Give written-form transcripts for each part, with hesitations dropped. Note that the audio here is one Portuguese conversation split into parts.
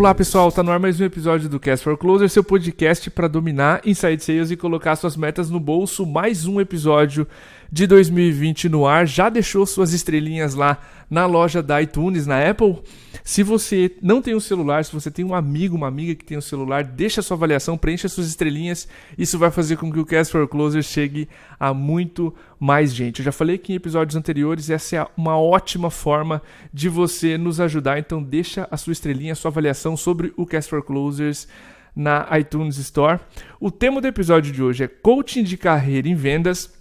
Olá pessoal, tá no ar mais um episódio do Cast for Closer, seu podcast para dominar Inside Sales e colocar suas metas no bolso. Mais um episódio de 2020 no ar. Já deixou suas estrelinhas lá na loja da iTunes, na Apple? Se você não tem um celular, se você tem um amigo, uma amiga que tem um celular, deixa sua avaliação, preencha suas estrelinhas. Isso vai fazer com que o Cast for Closer chegue a muito mais gente. Eu já falei aqui em episódios anteriores, essa é uma ótima forma de você nos ajudar. Então deixa a sua estrelinha, a sua avaliação sobre o Cast for Closers na iTunes Store. O tema do episódio de hoje é coaching de carreira em vendas.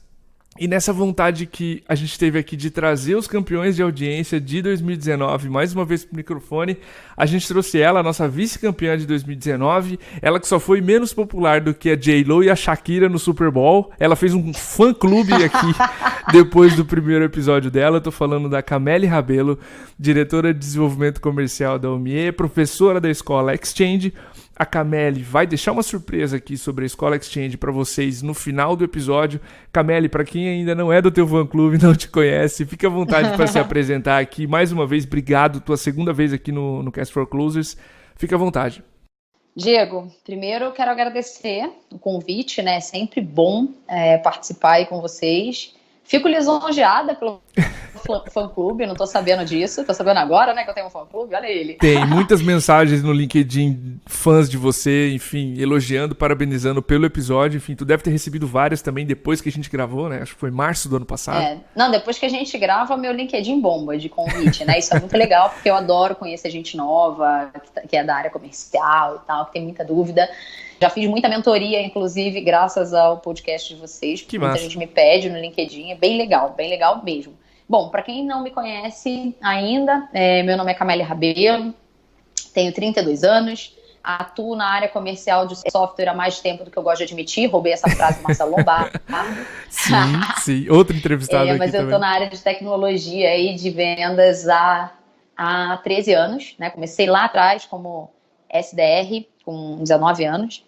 E nessa vontade que a gente teve aqui de trazer os campeões de audiência de 2019 mais uma vez para o microfone, a gente trouxe ela, a nossa vice-campeã de 2019, ela que só foi menos popular do que a J.Lo e a Shakira no Super Bowl. Ela fez um fã-clube aqui depois do primeiro episódio dela. Eu tô falando da Cameli Rabelo, diretora de desenvolvimento comercial da OMIE, professora da Escola Exchange. A Cameli vai deixar uma surpresa aqui sobre a Escola Exchange para vocês no final do episódio. Cameli, para quem ainda não é do teu fã-clube, não te conhece, fica à vontade para se apresentar aqui. Mais uma vez, obrigado, tua segunda vez aqui no Cast for Closers. Fica à vontade. Diego, primeiro eu quero agradecer o convite, né? É sempre bom participar aí com vocês. Fico lisonjeada pelo fã-clube, não tô sabendo disso, tô sabendo agora, né, que eu tenho um fã-clube, olha ele. Tem muitas mensagens no LinkedIn, fãs de você, enfim, elogiando, parabenizando pelo episódio, enfim, tu deve ter recebido várias também depois que a gente gravou, né, acho que foi março do ano passado. Não, depois que a gente grava, meu LinkedIn bomba de convite, né, isso é muito legal, porque eu adoro conhecer gente nova, que é da área comercial e tal, que tem muita dúvida. Já fiz muita mentoria, inclusive, graças ao podcast de vocês. Que muita massa. gente me pede no LinkedIn, é bem legal mesmo. Bom, para quem não me conhece ainda, meu nome é Cameli Rabelo, tenho 32 anos, atuo na área comercial de software há mais tempo do que eu gosto de admitir, roubei essa frase do Marcelo Lombardo. Sim, outro entrevistado aqui mas eu também. estou na área de tecnologia e de vendas há 13 anos, né? Comecei lá atrás como SDR, com 19 anos.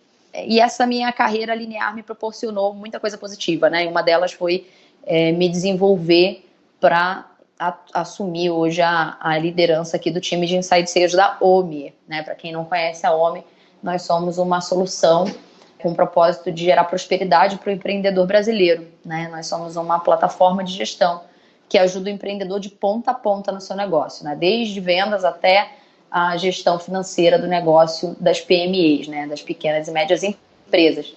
E essa minha carreira linear me proporcionou muita coisa positiva, né? E uma delas foi me desenvolver para assumir hoje a liderança aqui do time de Inside Sales da OMIE, né? Para quem não conhece a OMIE, nós somos uma solução com o propósito de gerar prosperidade para o empreendedor brasileiro, né? Nós somos uma plataforma de gestão que ajuda o empreendedor de ponta a ponta no seu negócio, né? Desde vendas até a gestão financeira do negócio das PMEs, né, das pequenas e médias empresas.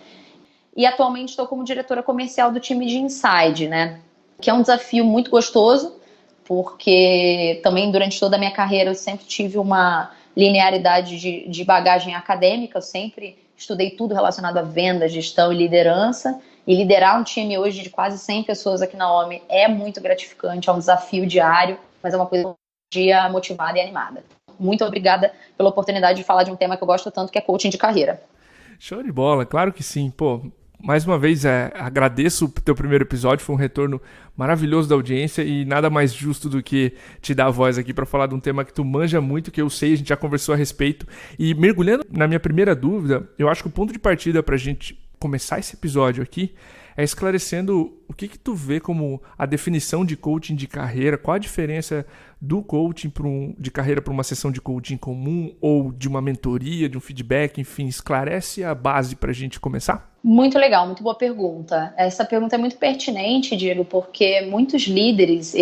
E atualmente estou como diretora comercial do time de Inside, né, que é um desafio muito gostoso, porque também durante toda a minha carreira eu sempre tive uma linearidade de bagagem acadêmica, eu sempre estudei tudo relacionado a venda, gestão e liderança, e liderar um time hoje de quase 100 pessoas aqui na OMI é muito gratificante, é um desafio diário, mas é uma coisa dia motivada e animada. Muito obrigada pela oportunidade de falar de um tema que eu gosto tanto, que é coaching de carreira. Show de bola, claro que sim. Pô, mais uma vez agradeço o teu primeiro episódio, foi um retorno maravilhoso da audiência e nada mais justo do que te dar a voz aqui para falar de um tema que tu manja muito, que eu sei, a gente já conversou a respeito. E mergulhando na minha primeira dúvida, eu acho que o ponto de partida para a gente começar esse episódio aqui é esclarecendo o que tu vê como a definição de coaching de carreira, qual a diferença do coaching de carreira para uma sessão de coaching comum ou de uma mentoria, de um feedback, enfim, esclarece a base para a gente começar? Muito legal, muito boa pergunta. Essa pergunta é muito pertinente, Diego, porque muitos líderes,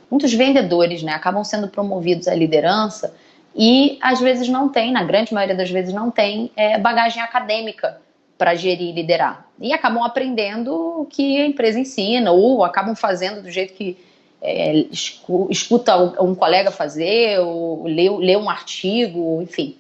muitos vendedores, né, acabam sendo promovidos à liderança e às vezes não tem, na grande maioria das vezes não tem bagagem acadêmica para gerir e liderar. E acabam aprendendo o que a empresa ensina, ou acabam fazendo do jeito que escuta um colega fazer, ou lê um artigo, enfim.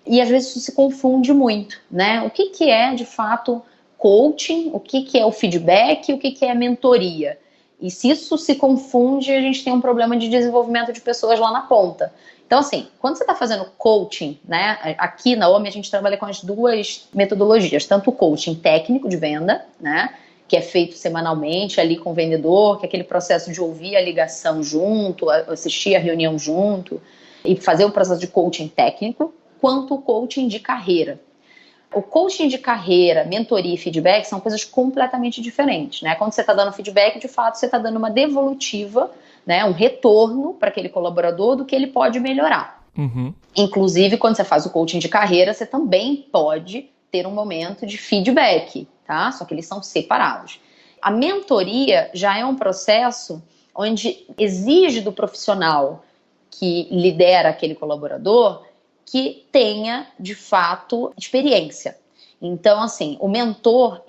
E às vezes isso se confunde muito, né? O que é, de fato, coaching, o que é o feedback, o que é mentoria. E se isso se confunde, a gente tem um problema de desenvolvimento de pessoas lá na ponta. Então, assim, quando você está fazendo coaching, né, aqui na OMI a gente trabalha com as duas metodologias, tanto o coaching técnico de venda, né, que é feito semanalmente ali com o vendedor, que é aquele processo de ouvir a ligação junto, assistir a reunião junto e fazer o processo de coaching técnico, quanto o coaching de carreira. O coaching de carreira, mentoria e feedback são coisas completamente diferentes, né? Quando você está dando feedback, de fato, você está dando uma devolutiva, né, um retorno para aquele colaborador do que ele pode melhorar. Uhum. Inclusive, quando você faz o coaching de carreira, você também pode ter um momento de feedback, tá? Só que eles são separados. A mentoria já é um processo onde exige do profissional que lidera aquele colaborador que tenha, de fato, experiência. Então, assim, o mentor,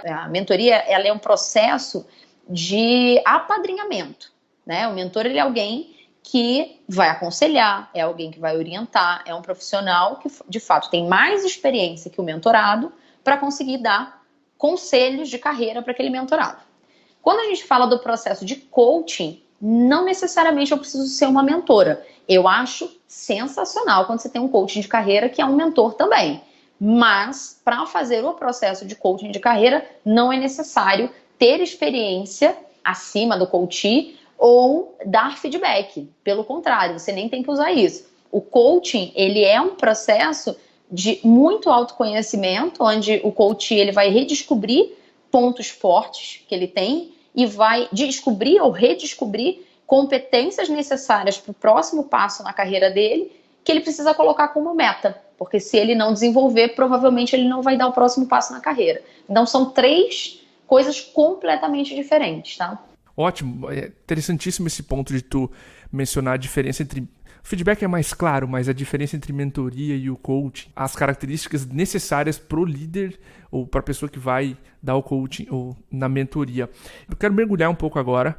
a mentoria, ela é um processo de apadrinhamento, né? O mentor, ele é alguém que vai aconselhar, é alguém que vai orientar, é um profissional que, de fato, tem mais experiência que o mentorado para conseguir dar conselhos de carreira para aquele mentorado. Quando a gente fala do processo de coaching, não necessariamente eu preciso ser uma mentora. Eu acho sensacional quando você tem um coaching de carreira que é um mentor também. Mas, para fazer o processo de coaching de carreira, não é necessário ter experiência acima do coachee ou dar feedback. Pelo contrário, você nem tem que usar isso. O coaching, ele é um processo de muito autoconhecimento, onde o coachee ele vai redescobrir pontos fortes que ele tem e vai descobrir ou redescobrir competências necessárias para o próximo passo na carreira dele, que ele precisa colocar como meta. Porque se ele não desenvolver, provavelmente ele não vai dar o próximo passo na carreira. Então são 3 coisas completamente diferentes, tá? Ótimo, é interessantíssimo esse ponto de tu mencionar a diferença entre... O feedback é mais claro, mas a diferença entre mentoria e o coaching, as características necessárias pro líder ou para a pessoa que vai dar o coaching ou na mentoria. Eu quero mergulhar um pouco agora.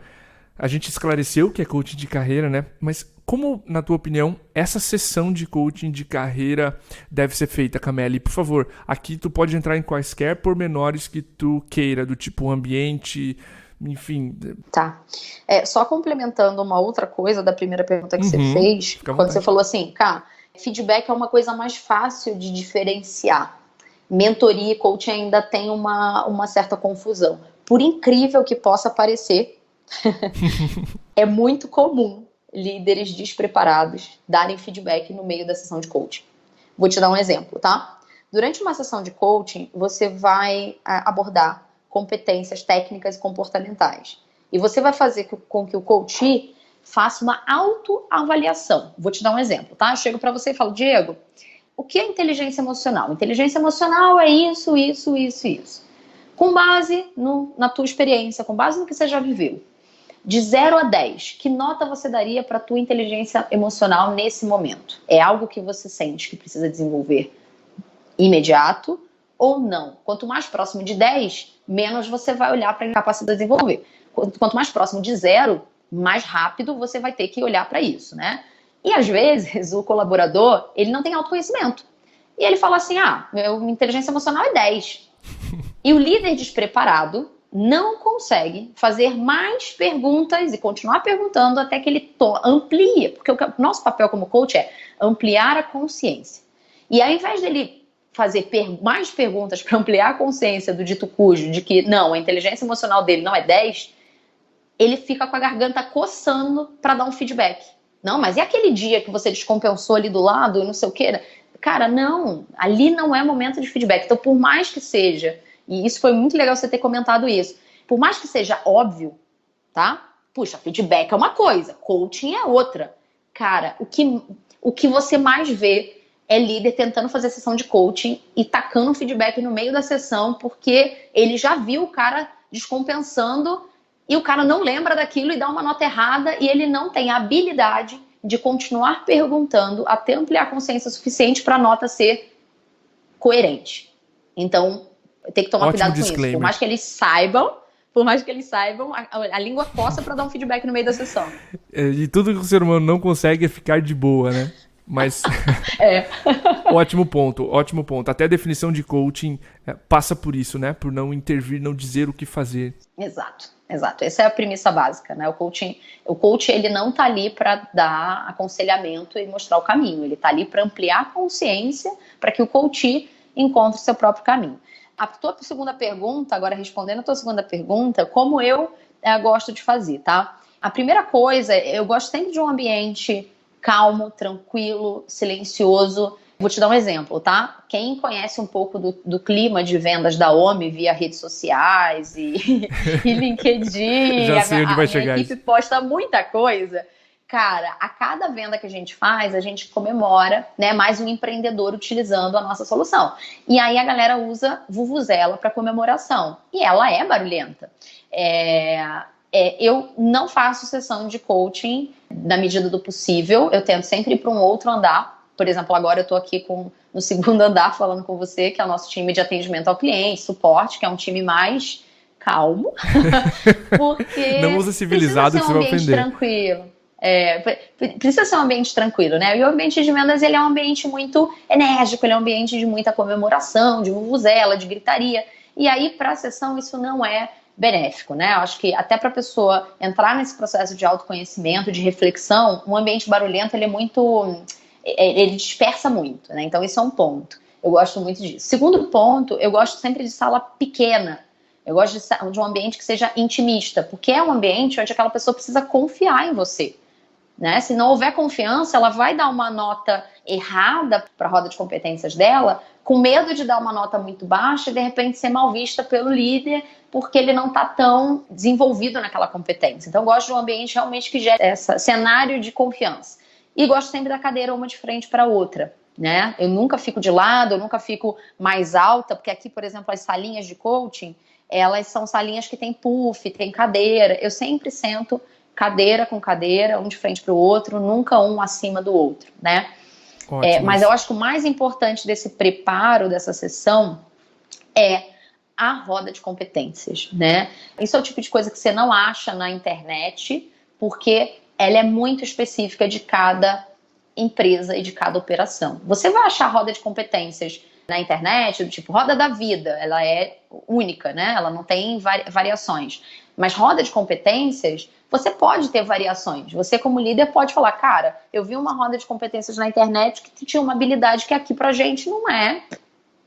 A gente esclareceu o que é coaching de carreira, né? Mas como, na tua opinião, essa sessão de coaching de carreira deve ser feita, Cameli? Por favor, aqui tu pode entrar em quaisquer pormenores que tu queira, do tipo ambiente, enfim. Tá. Só complementando uma outra coisa da primeira pergunta que você fez, quando você falou assim, cara, feedback é uma coisa mais fácil de diferenciar. Mentoria e coaching ainda tem uma certa confusão. Por incrível que possa parecer, é muito comum líderes despreparados darem feedback no meio da sessão de coaching. Vou te dar um exemplo, tá? Durante uma sessão de coaching, você vai abordar competências técnicas e comportamentais. E você vai fazer com que o coach faça uma autoavaliação. Vou te dar um exemplo, tá? Eu chego para você e falo, Diego, o que é inteligência emocional? Inteligência emocional é isso, isso, isso, isso. Com base na tua experiência, com base no que você já viveu. De 0 a 10, que nota você daria para a tua inteligência emocional nesse momento? É algo que você sente que precisa desenvolver imediato ou não? Quanto mais próximo de 10, menos você vai olhar para a capacidade de desenvolver. Quanto mais próximo de 0, mais rápido você vai ter que olhar para isso, né? E às vezes o colaborador, ele não tem autoconhecimento. E ele fala assim, minha inteligência emocional é 10. E o líder despreparado não consegue fazer mais perguntas e continuar perguntando até que ele amplie, porque o nosso papel como coach é ampliar a consciência. E ao invés dele fazer mais perguntas para ampliar a consciência do dito cujo, de que não, a inteligência emocional dele não é 10, ele fica com a garganta coçando para dar um feedback. Não, mas e aquele dia que você descompensou ali do lado, não sei o que? Cara, não, ali não é momento de feedback. Então, por mais que seja, e isso foi muito legal você ter comentado isso, por mais que seja óbvio, tá? Puxa, feedback é uma coisa, coaching é outra. Cara, o que você mais vê é líder tentando fazer sessão de coaching e tacando um feedback no meio da sessão porque ele já viu o cara descompensando e o cara não lembra daquilo e dá uma nota errada e ele não tem a habilidade de continuar perguntando até ampliar a consciência suficiente para a nota ser coerente. Então, tem que tomar cuidado com isso. Por mais que eles saibam, a língua coça para dar um feedback no meio da sessão. E tudo que o ser humano não consegue é ficar de boa, né? Mas ótimo ponto. Até a definição de coaching passa por isso, né? Por não intervir, não dizer o que fazer. Exato. Essa é a premissa básica, né? O coach ele não tá ali para dar aconselhamento e mostrar o caminho. Ele tá ali para ampliar a consciência para que o coach encontre o seu próprio caminho. A tua segunda pergunta, agora respondendo a tua segunda pergunta, como eu gosto de fazer, tá? A primeira coisa, eu gosto sempre de um ambiente calmo, tranquilo, silencioso. Vou te dar um exemplo, tá? Quem conhece um pouco do clima de vendas da OMI via redes sociais e LinkedIn, já sei onde vai chegar. A minha equipe isso. posta muita coisa. Cara, a cada venda que a gente faz, a gente comemora, né, mais um empreendedor utilizando a nossa solução. E aí a galera usa vuvuzela para comemoração. E ela é barulhenta. Eu não faço sessão de coaching na medida do possível. Eu tento sempre ir para um outro andar. Por exemplo, agora eu estou aqui no segundo andar falando com você, que é o nosso time de atendimento ao cliente, suporte, que é um time mais calmo. Porque não usa civilizado que você vai ofender. Tranquilo. Precisa ser um ambiente tranquilo, né? E o ambiente de vendas, ele é um ambiente muito enérgico, ele é um ambiente de muita comemoração, de vuvuzela, de gritaria. E aí, para a sessão, isso não é benéfico, né? Eu acho que até para a pessoa entrar nesse processo de autoconhecimento, de reflexão, um ambiente barulhento, ele dispersa muito, né? Então, isso é um ponto. Eu gosto muito disso. Segundo ponto, eu gosto sempre de sala pequena. Eu gosto de um ambiente que seja intimista, porque é um ambiente onde aquela pessoa precisa confiar em você. Né? Se não houver confiança, ela vai dar uma nota errada para a roda de competências dela, com medo de dar uma nota muito baixa e de repente ser mal vista pelo líder, porque ele não está tão desenvolvido naquela competência. Então eu gosto de um ambiente realmente que gere esse cenário de confiança. E gosto sempre da cadeira uma de frente para a outra. Né? Eu nunca fico de lado, eu nunca fico mais alta, porque aqui, por exemplo, as salinhas de coaching, elas são salinhas que tem puff, tem cadeira. Eu sempre sento cadeira com cadeira, um de frente para o outro, nunca um acima do outro, né? Mas eu acho que o mais importante desse preparo dessa sessão é a roda de competências, né? Isso é o tipo de coisa que você não acha na internet, porque ela é muito específica de cada empresa e de cada operação. Você vai achar roda de competências na internet, do tipo roda da vida, ela é única, né? Ela não tem variações. Mas roda de competências, você pode ter variações. Você, como líder, pode falar, cara, eu vi uma roda de competências na internet que tinha uma habilidade que aqui pra gente não é,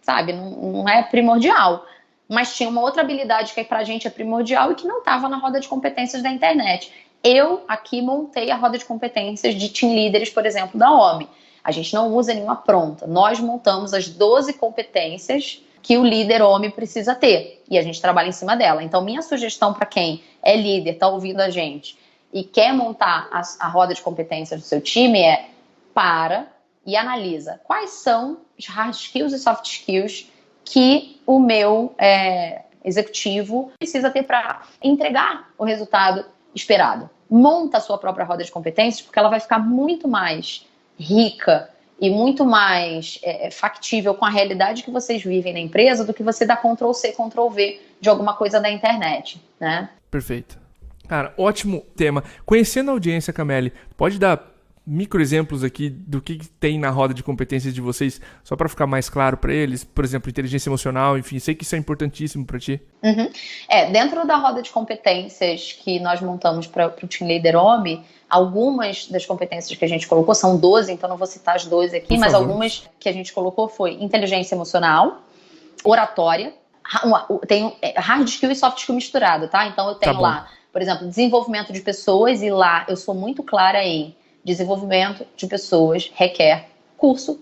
sabe, não é primordial. Mas tinha uma outra habilidade que pra gente é primordial e que não estava na roda de competências da internet. Eu aqui montei a roda de competências de team leaders, por exemplo, da OMI. A gente não usa nenhuma pronta. Nós montamos as 12 competências que o líder homem precisa ter. E a gente trabalha em cima dela. Então, minha sugestão para quem é líder, está ouvindo a gente e quer montar a roda de competências do seu time é para e analisa quais são os hard skills e soft skills que o meu executivo precisa ter para entregar o resultado esperado. Monta a sua própria roda de competências, porque ela vai ficar muito mais rica e muito mais factível com a realidade que vocês vivem na empresa do que você dar Ctrl+C, Ctrl+V de alguma coisa da internet, né? Perfeito. Cara, ótimo tema. Conhecendo a audiência, Cameli, pode dar micro exemplos aqui do que tem na roda de competências de vocês, só para ficar mais claro para eles? Por exemplo, inteligência emocional, enfim, sei que isso é importantíssimo para ti. Uhum. Dentro da roda de competências que nós montamos para o Team Leader OMI, algumas das competências que a gente colocou, são 12, então não vou citar as 12 aqui, mas algumas que a gente colocou foi inteligência emocional, oratória, tem hard skill e soft skill misturado, tá? Então eu tenho lá, por exemplo, desenvolvimento de pessoas, e lá eu sou muito clara em desenvolvimento de pessoas requer curso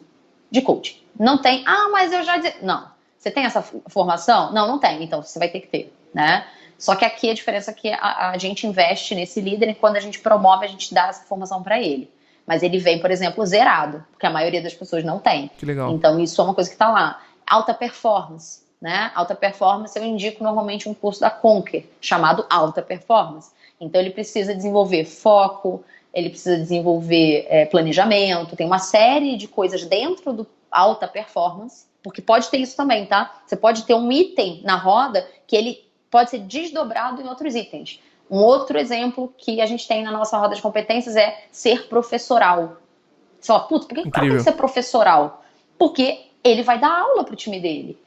de coaching. Não tem, mas eu já... Não. Você tem essa formação? Não tem. Então você vai ter que ter, né? Só que aqui a diferença é que a gente investe nesse líder e quando a gente promove, a gente dá essa formação para ele. Mas ele vem, por exemplo, zerado, porque a maioria das pessoas não tem. Que legal. Então isso é uma coisa que está lá. Alta performance, né? Alta performance eu indico normalmente um curso da Conquer, chamado Alta Performance. Então ele precisa desenvolver foco, ele precisa desenvolver planejamento, tem uma série de coisas dentro do alta performance, porque pode ter isso também, tá? Você pode ter um item na roda que ele pode ser desdobrado em outros itens. Um outro exemplo que a gente tem na nossa roda de competências é ser professoral. Você fala, por que o cara tem que ser professoral? Porque ele vai dar aula pro time dele.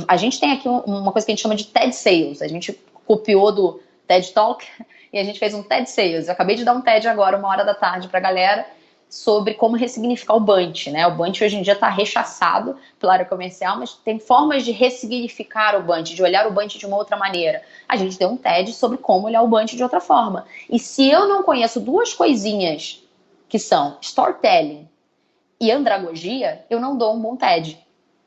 A gente tem aqui uma coisa que a gente chama de TED Sales. A gente copiou do TED Talk e a gente fez um TED Sales. Eu acabei de dar um TED agora, 13h pra galera, sobre como ressignificar o Bunch, né? O Bunch hoje em dia está rechaçado pela área comercial, mas tem formas de ressignificar o Bunch, de olhar o Bunch de uma outra maneira. A gente deu um TED sobre como olhar o Bunch de outra forma. E se eu não conheço duas coisinhas que são storytelling e andragogia, eu não dou um bom TED,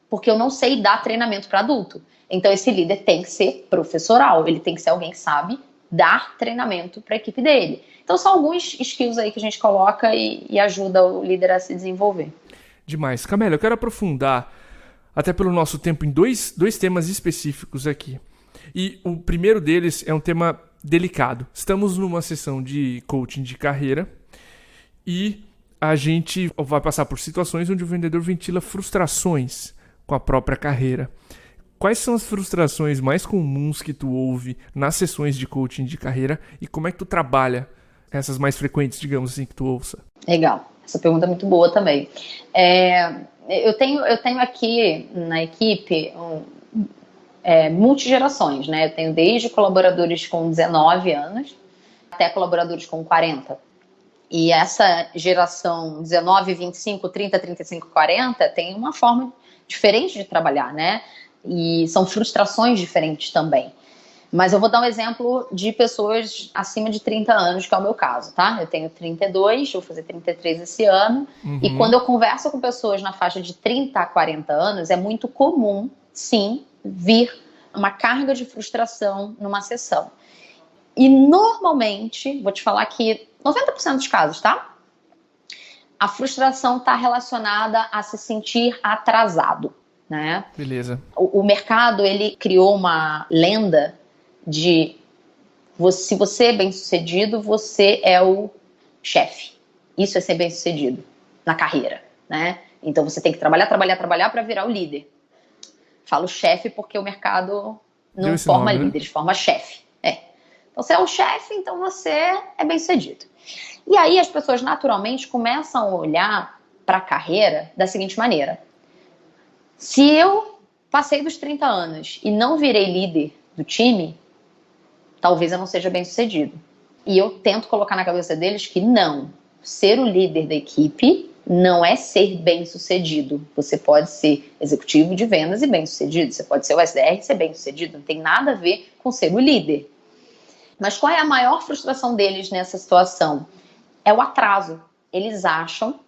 porque eu não sei dar treinamento para adulto. Então esse líder tem que ser professoral, ele tem que ser alguém que sabe dar treinamento para a equipe dele. Então são alguns skills aí que a gente coloca e ajuda o líder a se desenvolver. Demais. Camélia, eu quero aprofundar, até pelo nosso tempo, em dois temas específicos aqui. E o primeiro deles é um tema delicado. Estamos numa sessão de coaching de carreira e a gente vai passar por situações onde o vendedor ventila frustrações com a própria carreira. Quais são as frustrações mais comuns que tu ouve nas sessões de coaching de carreira e como é que tu trabalha essas mais frequentes, digamos assim, que tu ouça? Legal. Essa pergunta é muito boa também. Eu tenho aqui na equipe multigerações, né? Eu tenho desde colaboradores com 19 anos até colaboradores com 40. E essa geração 19, 25, 30, 35, 40 tem uma forma diferente de trabalhar, né? E são frustrações diferentes também. Mas eu vou dar um exemplo de pessoas acima de 30 anos, que é o meu caso, tá? Eu tenho 32, vou fazer 33 esse ano. Uhum. E quando eu converso com pessoas na faixa de 30 a 40 anos, é muito comum, sim, vir uma carga de frustração numa sessão. E normalmente, vou te falar que 90% dos casos, tá? A frustração está relacionada a se sentir atrasado, né? Beleza. O mercado, ele criou uma lenda de se você é bem-sucedido, você é o chefe. Isso é ser bem-sucedido na carreira, né? Então você tem que trabalhar para virar o líder. Falo chefe porque o mercado não forma líderes, forma chefe. Então você é o chefe, então você é bem-sucedido. E aí as pessoas naturalmente começam a olhar para a carreira da seguinte maneira: se eu passei dos 30 anos e não virei líder do time, talvez eu não seja bem-sucedido. E eu tento colocar na cabeça deles que não. Ser o líder da equipe não é ser bem-sucedido. Você pode ser executivo de vendas e bem-sucedido. Você pode ser o SDR e ser bem-sucedido. Não tem nada a ver com ser o líder. Mas qual é a maior frustração deles nessa situação? É o atraso. Eles acham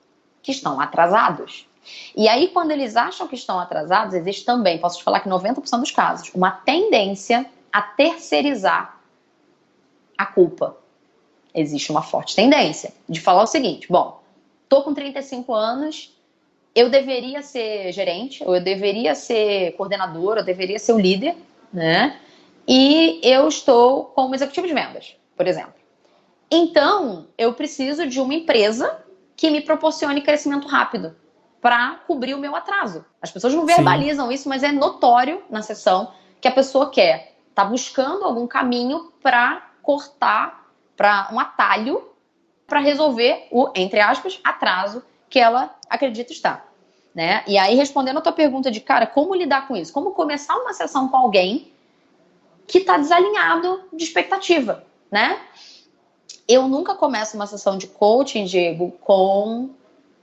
que estão atrasados. E aí, quando eles acham que estão atrasados, existe também, posso te falar que 90% dos casos, uma tendência a terceirizar a culpa. Existe uma forte tendência de falar o seguinte: bom, tô com 35 anos, eu deveria ser gerente, ou eu deveria ser coordenador, eu deveria ser o líder, né? E eu estou como executivo de vendas, por exemplo. Então, eu preciso de uma empresa que me proporcione crescimento rápido para cobrir o meu atraso. As pessoas não verbalizam isso, mas é notório na sessão que a pessoa tá buscando algum caminho para cortar, para um atalho, para resolver o, entre aspas, atraso que ela acredita estar, né? E aí, respondendo a tua pergunta de, cara, como lidar com isso? Como começar uma sessão com alguém que está desalinhado de expectativa, né? Eu nunca começo uma sessão de coaching, Diego, com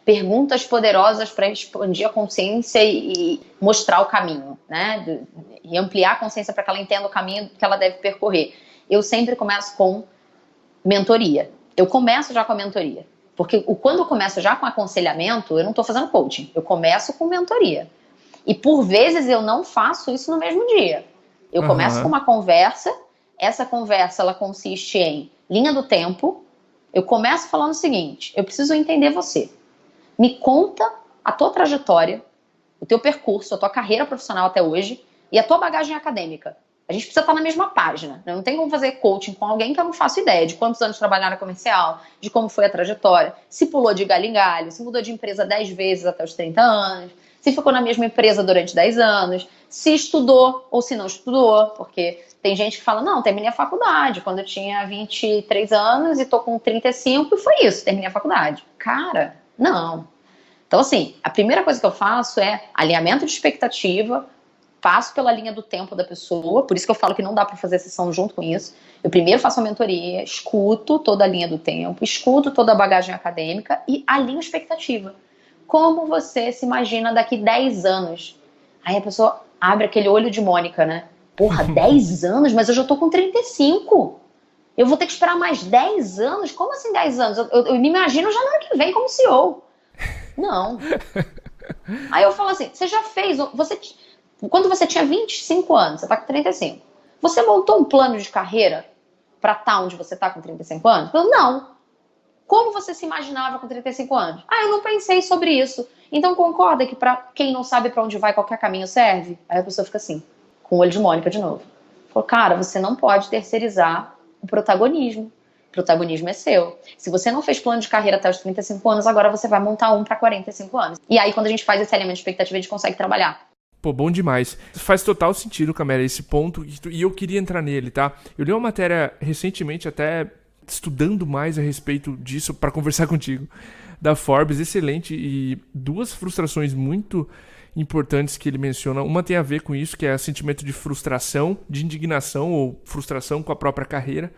perguntas poderosas para expandir a consciência e mostrar o caminho, né? E ampliar a consciência para que ela entenda o caminho que ela deve percorrer. Eu sempre começo com mentoria. Eu começo já com a mentoria. Porque quando eu começo já com aconselhamento, eu não estou fazendo coaching. Eu começo com mentoria. E por vezes eu não faço isso no mesmo dia. Eu começo com uma conversa. Essa conversa, ela consiste em linha do tempo. Eu começo falando o seguinte: eu preciso entender você. Me conta a tua trajetória, o teu percurso, a tua carreira profissional até hoje e a tua bagagem acadêmica. A gente precisa estar na mesma página. Não tem como fazer coaching com alguém que eu não faço ideia de quantos anos trabalhar na comercial, de como foi a trajetória, se pulou de galho em galho, se mudou de empresa 10 vezes até os 30 anos, se ficou na mesma empresa durante 10 anos, se estudou ou se não estudou, porque tem gente que fala, não, terminei a faculdade quando eu tinha 23 anos e tô com 35 e foi isso, terminei a faculdade. Cara, não. Então, assim, a primeira coisa que eu faço é alinhamento de expectativa, passo pela linha do tempo da pessoa, por isso que eu falo que não dá para fazer sessão junto com isso. Eu primeiro faço a mentoria, escuto toda a linha do tempo, escuto toda a bagagem acadêmica e alinho a expectativa. Como você se imagina daqui 10 anos? Aí a pessoa abre aquele olho de Mônica, né? Porra, 10 anos? Mas eu já tô com 35. Eu vou ter que esperar mais 10 anos? Como assim 10 anos? Eu me imagino já no ano que vem como CEO. Não. Aí eu falo assim, você já fez... Quando você tinha 25 anos, você tá com 35, você montou um plano de carreira para estar onde você está com 35 anos? Eu, não. Como você se imaginava com 35 anos? Eu não pensei sobre isso. Então concorda que para quem não sabe para onde vai, qualquer caminho serve? Aí a pessoa fica assim, com o olho de Mônica de novo. Falou, cara, você não pode terceirizar o protagonismo. O protagonismo é seu. Se você não fez plano de carreira até os 35 anos, agora você vai montar um para 45 anos. E aí, quando a gente faz esse alinhamento de expectativa, a gente consegue trabalhar. Pô, bom demais. Faz total sentido, Camélia, esse ponto. E eu queria entrar nele, tá? Eu li uma matéria recentemente, até estudando mais a respeito disso, para conversar contigo, da Forbes, excelente. E duas frustrações muito importantes que ele menciona. Uma tem a ver com isso, que é o sentimento de frustração, de indignação ou frustração com a própria carreira.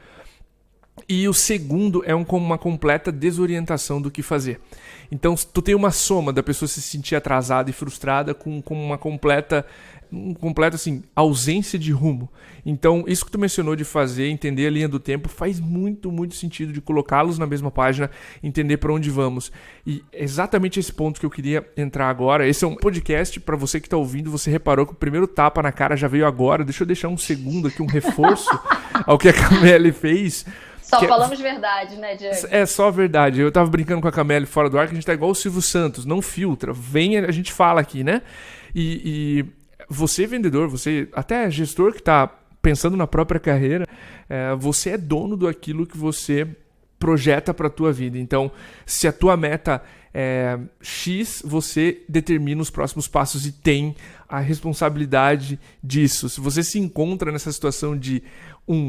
E o segundo é uma completa desorientação do que fazer. Então, tu tem uma soma da pessoa se sentir atrasada e frustrada com uma completa assim, ausência de rumo. Então, isso que tu mencionou de fazer, entender a linha do tempo, faz muito, muito sentido de colocá-los na mesma página, entender para onde vamos. E é exatamente esse ponto que eu queria entrar agora. Esse é um podcast, para você que está ouvindo, você reparou que o primeiro tapa na cara já veio agora. Deixa eu deixar um segundo aqui, um reforço ao que a Camélia fez. Só falamos verdade, né, Diego? É só verdade. Eu tava brincando com a Camélia fora do ar que a gente tá igual o Silvio Santos, não filtra. Vem, a gente fala aqui, né? E você, vendedor, você até gestor que tá pensando na própria carreira, você é dono daquilo que você projeta para a tua vida. Então, se a tua meta é X, você determina os próximos passos e tem a responsabilidade disso. Se você se encontra nessa situação de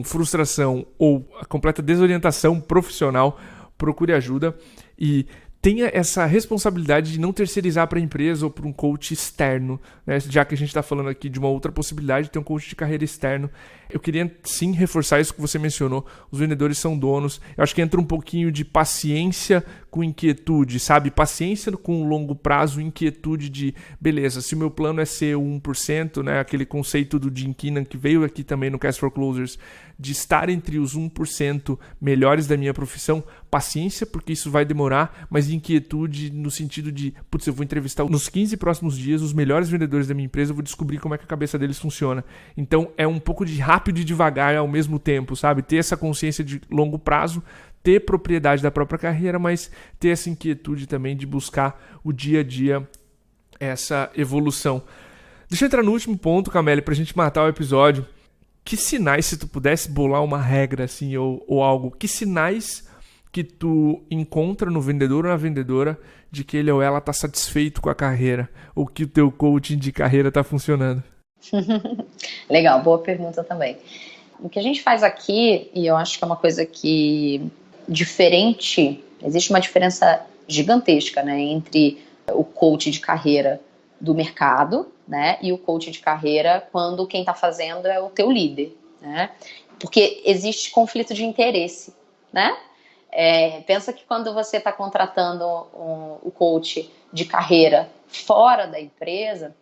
frustração ou a completa desorientação profissional, procure ajuda e tenha essa responsabilidade de não terceirizar para a empresa ou para um coach externo, né? Já que a gente está falando aqui de uma outra possibilidade de ter um coach de carreira externo. Eu queria sim reforçar isso que você mencionou, os vendedores são donos. Eu acho que entra um pouquinho de paciência com inquietude, sabe? Paciência com longo prazo, inquietude de, beleza, se o meu plano é ser 1%, né? Aquele conceito do Jim Keenan que veio aqui também no Cast for Closers, de estar entre os 1% melhores da minha profissão, paciência, porque isso vai demorar, mas inquietude no sentido de, putz, eu vou entrevistar nos 15 próximos dias os melhores vendedores da minha empresa, eu vou descobrir como é que a cabeça deles funciona. Então é um pouco de rápido e devagar ao mesmo tempo, sabe? Ter essa consciência de longo prazo, ter propriedade da própria carreira, mas ter essa inquietude também de buscar o dia a dia, essa evolução. Deixa eu entrar no último ponto, Camélia, pra gente matar o episódio. Que sinais, se tu pudesse bolar uma regra assim ou algo, que sinais que tu encontra no vendedor ou na vendedora de que ele ou ela está satisfeito com a carreira ou que o teu coaching de carreira está funcionando? Legal, boa pergunta também. O que a gente faz aqui, e eu acho que é uma coisa que diferente, existe uma diferença gigantesca, né, entre o coach de carreira do mercado, né, e o coach de carreira quando quem está fazendo é o teu líder, né, porque existe conflito de interesse, né. Pensa que quando você está contratando o coach de carreira fora da empresa,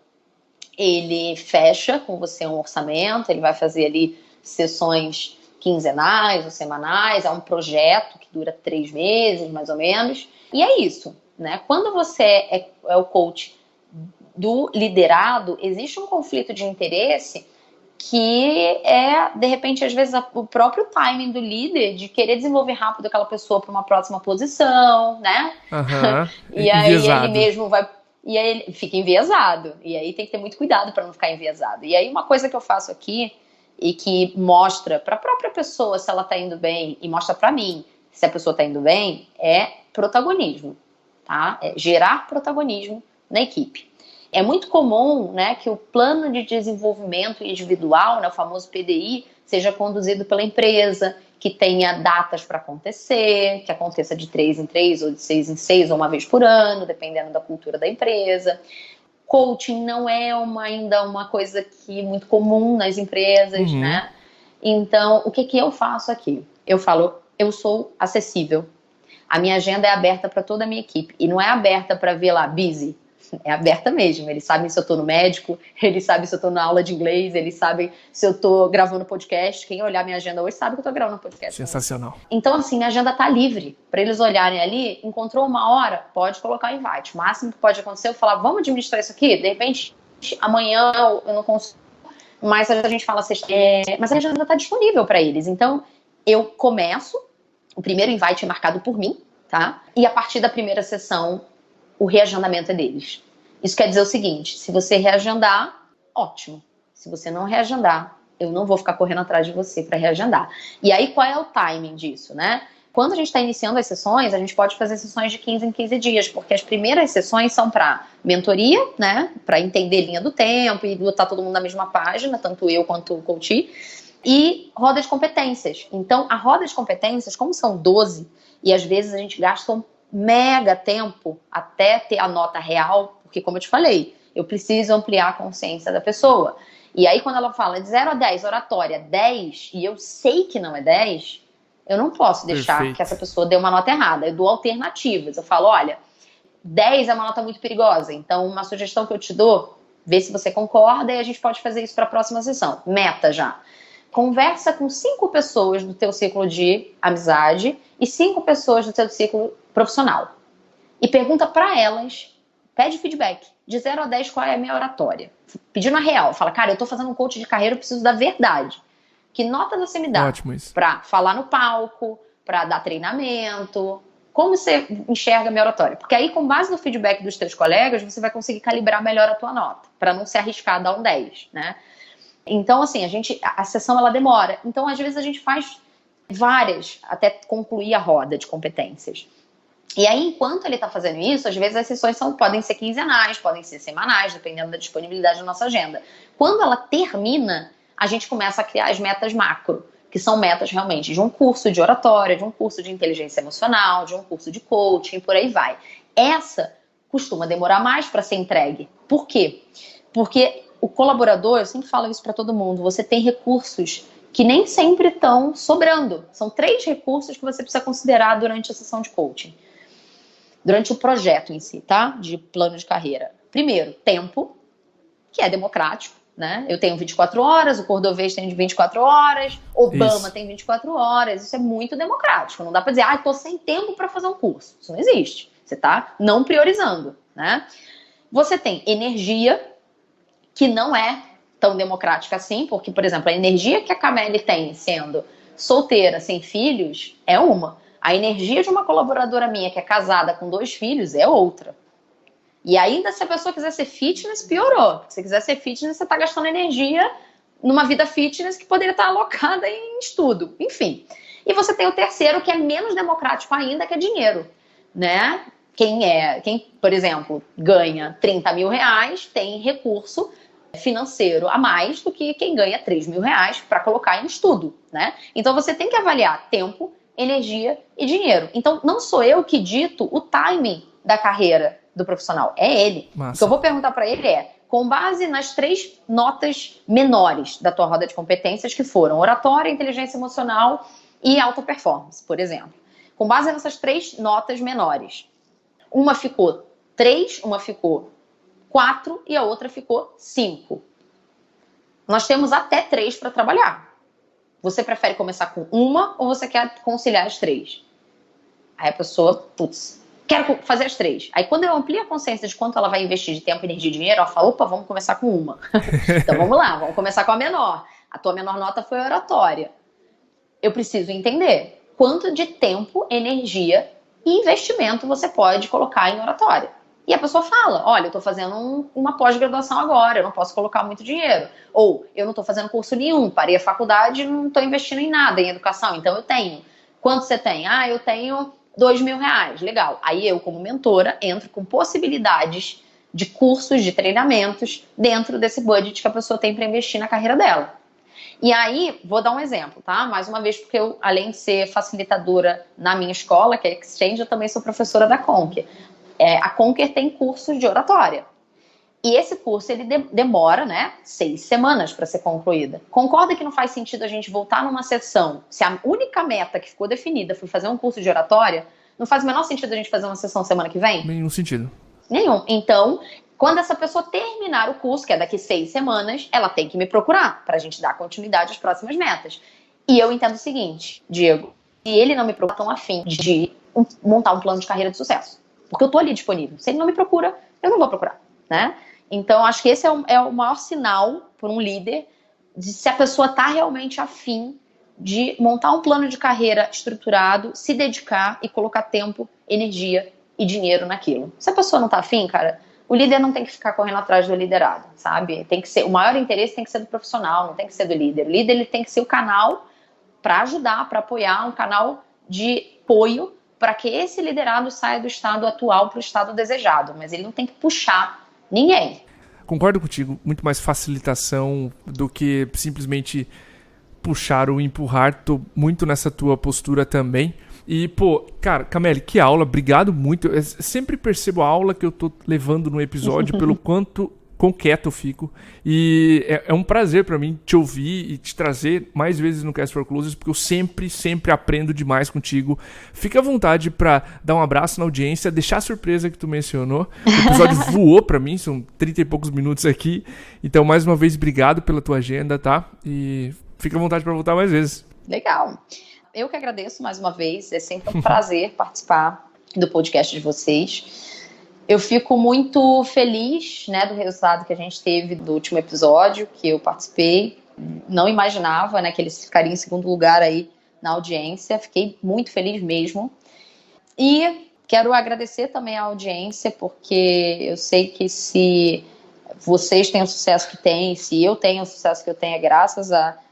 ele fecha com você um orçamento, ele vai fazer ali sessões quinzenais ou semanais, é um projeto que dura 3 meses, mais ou menos, e é isso, né? Quando você é o coach do liderado, existe um conflito de interesse que é, de repente, às vezes, o próprio timing do líder de querer desenvolver rápido aquela pessoa para uma próxima posição, né? E aí enviesado. ele mesmo vai... E aí ele fica enviesado. E aí tem que ter muito cuidado para não ficar enviesado. E aí uma coisa que eu faço aqui e que mostra para a própria pessoa se ela está indo bem e mostra para mim se a pessoa está indo bem é protagonismo, tá? É gerar protagonismo na equipe. É muito comum, né, que o plano de desenvolvimento individual, né, o famoso PDI, seja conduzido pela empresa, que tenha datas para acontecer, que aconteça de 3 em 3 ou de 6 em 6 ou uma vez por ano, dependendo da cultura da empresa. Coaching não é ainda uma coisa que muito comum nas empresas, né? Então, o que eu faço aqui? Eu falo, eu sou acessível. A minha agenda é aberta para toda a minha equipe. E não é aberta para ver lá, busy. É aberta mesmo, eles sabem se eu tô no médico, eles sabem se eu tô na aula de inglês, eles sabem se eu tô gravando podcast. Quem olhar minha agenda hoje sabe que eu tô gravando podcast. Sensacional. Então, assim, minha agenda tá livre para eles olharem ali, encontrou uma hora, pode colocar o invite. O máximo que pode acontecer é eu falar, vamos administrar isso aqui? De repente, amanhã eu não consigo, mas a gente fala, mas a agenda tá disponível para eles. Então, eu começo, o primeiro invite é marcado por mim, tá? E a partir da primeira sessão, o reagendamento é deles. Isso quer dizer o seguinte, se você reagendar, ótimo. Se você não reagendar, eu não vou ficar correndo atrás de você para reagendar. E aí, qual é o timing disso, né? Quando a gente está iniciando as sessões, a gente pode fazer sessões de 15 em 15 dias, porque as primeiras sessões são para mentoria, né? Para entender linha do tempo e botar todo mundo na mesma página, tanto eu quanto o coach, e roda de competências. Então, a roda de competências, como são 12, e às vezes a gente gasta um mega tempo até ter a nota real, porque como eu te falei, eu preciso ampliar a consciência da pessoa. E aí quando ela fala de 0 a 10, oratória 10, e eu sei que não é 10, eu não posso deixar que essa pessoa dê uma nota errada. Eu dou alternativas. Eu falo, olha, 10 é uma nota muito perigosa, então uma sugestão que eu te dou, vê se você concorda e a gente pode fazer isso para a próxima sessão. Meta já. Conversa com 5 pessoas do teu ciclo de amizade e 5 pessoas do teu ciclo profissional. E pergunta para elas, pede feedback, de 0 a 10 qual é a minha oratória. Pedindo a real, fala, cara, eu tô fazendo um coach de carreira, eu preciso da verdade. Que nota você me dá para falar no palco, para dar treinamento? Como você enxerga a minha oratória? Porque aí, com base no feedback dos teus colegas, você vai conseguir calibrar melhor a tua nota, para não se arriscar a dar um 10, né? Então, assim, a sessão ela demora. Então, às vezes, a gente faz várias até concluir a roda de competências. E aí, enquanto ele está fazendo isso, às vezes as sessões podem ser quinzenais, podem ser semanais, dependendo da disponibilidade da nossa agenda. Quando ela termina, a gente começa a criar as metas macro, que são metas realmente de um curso de oratória, de um curso de inteligência emocional, de um curso de coaching, por aí vai. Essa costuma demorar mais para ser entregue. Por quê? Porque o colaborador, eu sempre falo isso para todo mundo, você tem recursos que nem sempre estão sobrando. São 3 recursos que você precisa considerar durante a sessão de coaching. Durante o projeto em si, tá? De plano de carreira. Primeiro, tempo, que é democrático, né? Eu tenho 24 horas, o Cordovez tem 24 horas, Obama tem 24 horas. Isso é muito democrático. Não dá pra dizer, tô sem tempo para fazer um curso. Isso não existe. Você tá não priorizando, né? Você tem energia, que não é tão democrática assim, porque, por exemplo, a energia que a Cameli tem sendo solteira, sem filhos, é uma. A energia de uma colaboradora minha que é casada com 2 filhos é outra. E ainda se a pessoa quiser ser fitness, piorou. Se quiser ser fitness, você está gastando energia numa vida fitness que poderia estar alocada em estudo. Enfim. E você tem o terceiro, que é menos democrático ainda, que é dinheiro, né? Quem, por exemplo, ganha 30 mil reais tem recurso financeiro a mais do que quem ganha 3 mil reais para colocar em estudo, né? Então você tem que avaliar tempo, energia e dinheiro. Então, não sou eu que dito o timing da carreira do profissional, é ele. Massa. O que eu vou perguntar para ele é, com base nas 3 notas menores da tua roda de competências, que foram oratória, inteligência emocional e alta performance, por exemplo. Com base nessas 3 notas menores, uma ficou 3, uma ficou 4 e a outra ficou 5. Nós temos até 3 para trabalhar. Você prefere começar com uma ou você quer conciliar as 3? Aí a pessoa, quero fazer as 3. Aí quando eu amplio a consciência de quanto ela vai investir de tempo, energia e dinheiro, ela fala, opa, vamos começar com uma. Então vamos lá, vamos começar com a menor. A tua menor nota foi a oratória. Eu preciso entender quanto de tempo, energia e investimento você pode colocar em oratória. E a pessoa fala, olha, eu estou fazendo uma pós-graduação agora, eu não posso colocar muito dinheiro. Ou, eu não estou fazendo curso nenhum, parei a faculdade e não estou investindo em nada, em educação, então eu tenho. Quanto você tem? Eu tenho 2 mil reais, legal. Aí eu, como mentora, entro com possibilidades de cursos, de treinamentos dentro desse budget que a pessoa tem para investir na carreira dela. E aí, vou dar um exemplo, tá? Mais uma vez, porque eu, além de ser facilitadora na minha escola, que é Exchange, eu também sou professora da Conquer. A Conquer tem cursos de oratória. E esse curso, ele demora, né, 6 semanas para ser concluída. Concorda que não faz sentido a gente voltar numa sessão, se a única meta que ficou definida foi fazer um curso de oratória, não faz o menor sentido a gente fazer uma sessão semana que vem? Nenhum sentido. Nenhum. Então, quando essa pessoa terminar o curso, que é daqui 6 semanas, ela tem que me procurar para a gente dar continuidade às próximas metas. E eu entendo o seguinte, Diego, se ele não me procura tão afim de montar um plano de carreira de sucesso, porque eu tô ali disponível. Se ele não me procura, eu não vou procurar, né? Então, acho que esse é o maior sinal por um líder de se a pessoa tá realmente afim de montar um plano de carreira estruturado, se dedicar e colocar tempo, energia e dinheiro naquilo. Se a pessoa não tá afim, cara, o líder não tem que ficar correndo atrás do liderado, sabe? Tem que ser, o maior interesse tem que ser do profissional, não tem que ser do líder. O líder, ele tem que ser o canal para ajudar, para apoiar, um canal de apoio para que esse liderado saia do estado atual para o estado desejado, mas ele não tem que puxar ninguém. Concordo contigo, muito mais facilitação do que simplesmente puxar ou empurrar. Tô muito nessa tua postura também. E, pô, cara, Cameli, que aula, obrigado muito. Eu sempre percebo a aula que eu tô levando no episódio, pelo quão quieto eu fico. E é um prazer pra mim te ouvir e te trazer mais vezes no Cast for Closers, porque eu sempre aprendo demais contigo. Fica à vontade pra dar um abraço na audiência, deixar a surpresa que tu mencionou. O episódio voou pra mim, são 30 e poucos minutos aqui. Então, mais uma vez, obrigado pela tua agenda, tá? E fica à vontade pra voltar mais vezes. Legal. Eu que agradeço mais uma vez, é sempre um prazer participar do podcast de vocês. Eu fico muito feliz, né, do resultado que a gente teve do último episódio que eu participei. Não imaginava, né, que eles ficariam em segundo lugar aí na audiência. Fiquei muito feliz mesmo. E quero agradecer também à audiência, porque eu sei que se vocês têm o sucesso que têm, se eu tenho o sucesso que eu tenho, é graças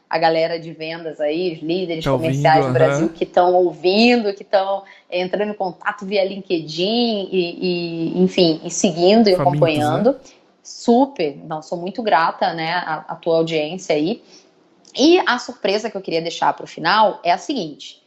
a galera de vendas aí, os líderes comerciais do Brasil que estão ouvindo, que estão entrando em contato via LinkedIn enfim, e seguindo e acompanhando. Né? Super, não, sou muito grata, né, à tua audiência aí. E a surpresa que eu queria deixar para o final é a seguinte: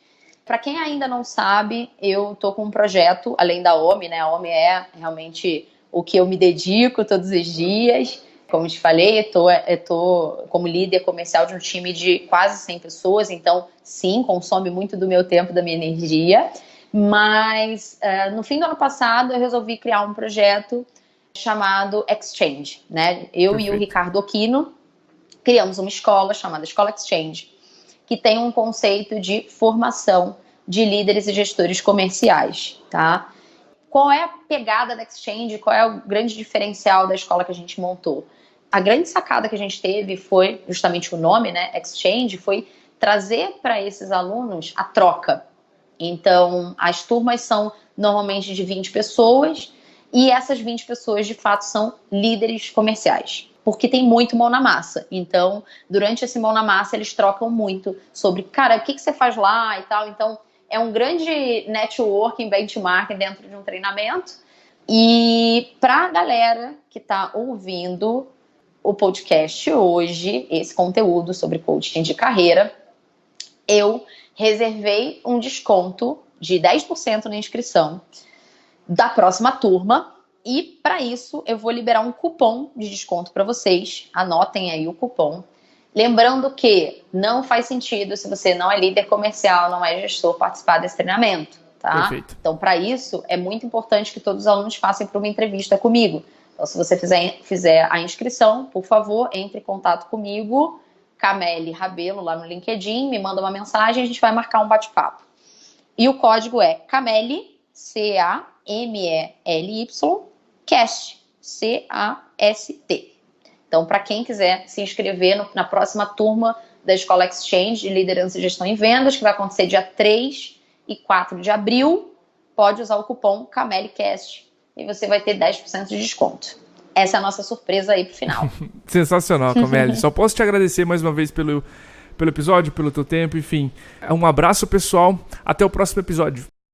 para quem ainda não sabe, eu tô com um projeto, além da OMI, né, a OMI é realmente o que eu me dedico todos os dias. Como te falei, eu tô como líder comercial de um time de quase 100 pessoas, então, sim, consome muito do meu tempo, da minha energia. Mas, no fim do ano passado, eu resolvi criar um projeto chamado Exchange, né? Eu Perfeito. E o Ricardo Aquino criamos uma escola chamada Escola Exchange, que tem um conceito de formação de líderes e gestores comerciais, tá? Qual é a pegada da Exchange? Qual é o grande diferencial da escola que a gente montou? A grande sacada que a gente teve foi, justamente o nome, né, Exchange, foi trazer para esses alunos a troca. Então, as turmas são normalmente de 20 pessoas e essas 20 pessoas, de fato, são líderes comerciais, porque tem muito mão na massa. Então, durante esse mão na massa, eles trocam muito sobre, cara, o que você faz lá e tal. Então, é um grande networking, benchmarking dentro de um treinamento. E para a galera que está ouvindo o podcast hoje, esse conteúdo sobre coaching de carreira, eu reservei um desconto de 10% na inscrição da próxima turma. E para isso eu vou liberar um cupom de desconto para vocês. Anotem aí o cupom. Lembrando que não faz sentido, se você não é líder comercial, não é gestor, participar desse treinamento, tá? Perfeito. Então, para isso, é muito importante que todos os alunos façam para uma entrevista comigo. Então, se você fizer a inscrição, por favor, entre em contato comigo, Cameli Rabelo, lá no LinkedIn, me manda uma mensagem e a gente vai marcar um bate-papo. E o código é Cameli, C-A-M-E-L-Y, CAST, C-A-S-T. Então, para quem quiser se inscrever na próxima turma da Escola Exchange de Liderança e Gestão em Vendas, que vai acontecer dia 3 e 4 de abril, pode usar o cupom CameliCast e você vai ter 10% de desconto. Essa é a nossa surpresa aí pro final. Sensacional, Cameli. Só posso te agradecer mais uma vez pelo episódio, pelo teu tempo, enfim. Um abraço, pessoal. Até o próximo episódio.